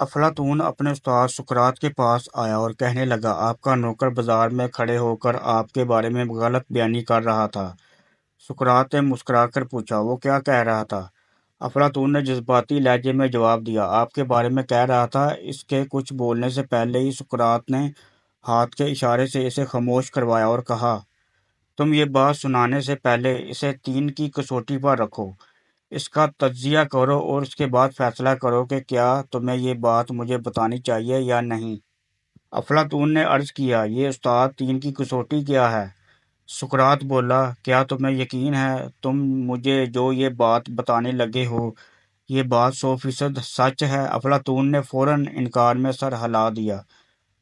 افلاطون اپنے استاد سقراط کے پاس آیا اور کہنے لگا، آپ کا نوکر بازار میں کھڑے ہو کر آپ کے بارے میں غلط بیانی کر رہا تھا۔ سقراط نے مسکرا کر پوچھا، وہ کیا کہہ رہا تھا؟ افلاطون نے جذباتی لہجے میں جواب دیا، آپ کے بارے میں کہہ رہا تھا۔ اس کے کچھ بولنے سے پہلے ہی سقراط نے ہاتھ کے اشارے سے اسے خاموش کروایا اور کہا، تم یہ بات سنانے سے پہلے اسے 3 کی کسوٹی پر رکھو۔ اس کا تجزیہ کرو اور اس کے بعد فیصلہ کرو کہ کیا تمہیں یہ بات مجھے بتانی چاہیے یا نہیں۔ افلاطون نے عرض کیا، یہ استاد 3 کی کسوٹی کیا ہے؟ سقراط بولا، کیا تمہیں یقین ہے تم مجھے جو یہ بات بتانے لگے ہو یہ بات 100% سچ ہے؟ افلاطون نے فوراً انکار میں سر ہلا دیا۔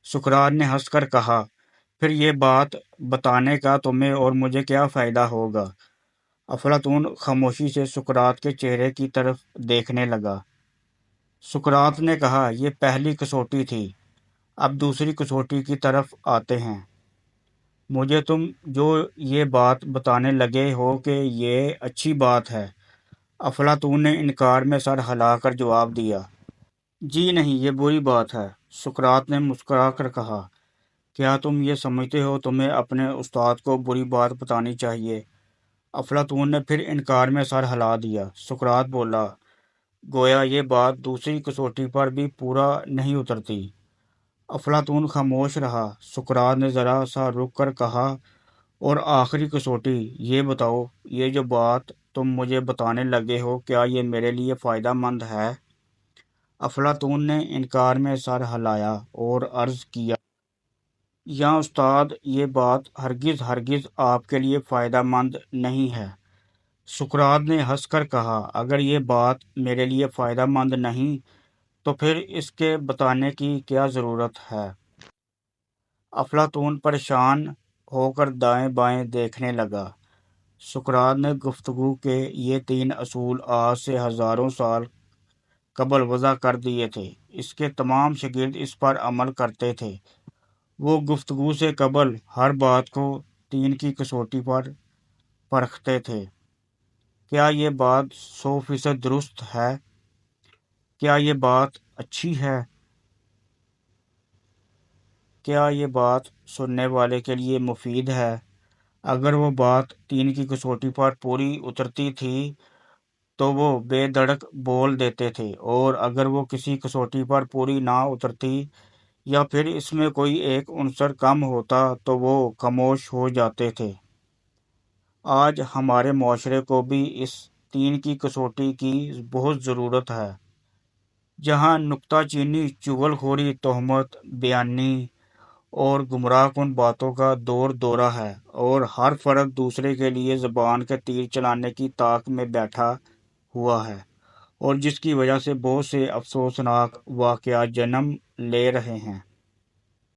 سقراط نے ہنس کر کہا، پھر یہ بات بتانے کا تمہیں اور مجھے کیا فائدہ ہوگا؟ افلاطون خاموشی سے سقراط کے چہرے کی طرف دیکھنے لگا۔ سقراط نے کہا، یہ پہلی کسوٹی تھی، اب دوسری کسوٹی کی طرف آتے ہیں۔ مجھے تم جو یہ بات بتانے لگے ہو کہ یہ اچھی بات ہے؟ افلاطون نے انکار میں سر ہلا کر جواب دیا، جی نہیں، یہ بری بات ہے۔ سقراط نے مسکرا کر کہا، کیا تم یہ سمجھتے ہو تمہیں اپنے استاد کو بری بات بتانی چاہیے؟ افلاطون نے پھر انکار میں سر ہلا دیا۔ سقراط بولا، گویا یہ بات دوسری کسوٹی پر بھی پورا نہیں اترتی۔ افلاطون خاموش رہا۔ سقراط نے ذرا سا رک کر کہا، اور آخری کسوٹی، یہ بتاؤ، یہ جو بات تم مجھے بتانے لگے ہو کیا یہ میرے لیے فائدہ مند ہے؟ افلاطون نے انکار میں سر ہلایا اور عرض کیا، یا استاد، یہ بات ہرگز آپ کے لیے فائدہ مند نہیں ہے۔ سقراط نے ہنس کر کہا، اگر یہ بات میرے لیے فائدہ مند نہیں تو پھر اس کے بتانے کی کیا ضرورت ہے؟ افلاطون پریشان ہو کر دائیں بائیں دیکھنے لگا۔ سقراط نے گفتگو کے یہ 3 اصول آج سے ہزاروں سال قبل وضع کر دیے تھے۔ اس کے تمام شاگرد اس پر عمل کرتے تھے۔ وہ گفتگو سے قبل ہر بات کو 3 کی کسوٹی پر پرکھتے تھے۔ کیا یہ بات 100% درست ہے؟ کیا یہ بات اچھی ہے؟ کیا یہ بات سننے والے کے لیے مفید ہے؟ اگر وہ بات 3 کی کسوٹی پر پوری اترتی تھی تو وہ بے دھڑک بول دیتے تھے، اور اگر وہ کسی کسوٹی پر پوری نہ اترتی یا پھر اس میں کوئی ایک عنصر کم ہوتا تو وہ خاموش ہو جاتے تھے۔ آج ہمارے معاشرے کو بھی اس 3 کی کسوٹی کی بہت ضرورت ہے، جہاں نکتہ چینی، چغل خوری، تہمت، بیانی اور گمراہ کن باتوں کا دور دورہ ہے، اور ہر فرد دوسرے کے لیے زبان کے تیر چلانے کی طاق میں بیٹھا ہوا ہے، اور جس کی وجہ سے بہت سے افسوسناک واقعات جنم لے رہے ہیں۔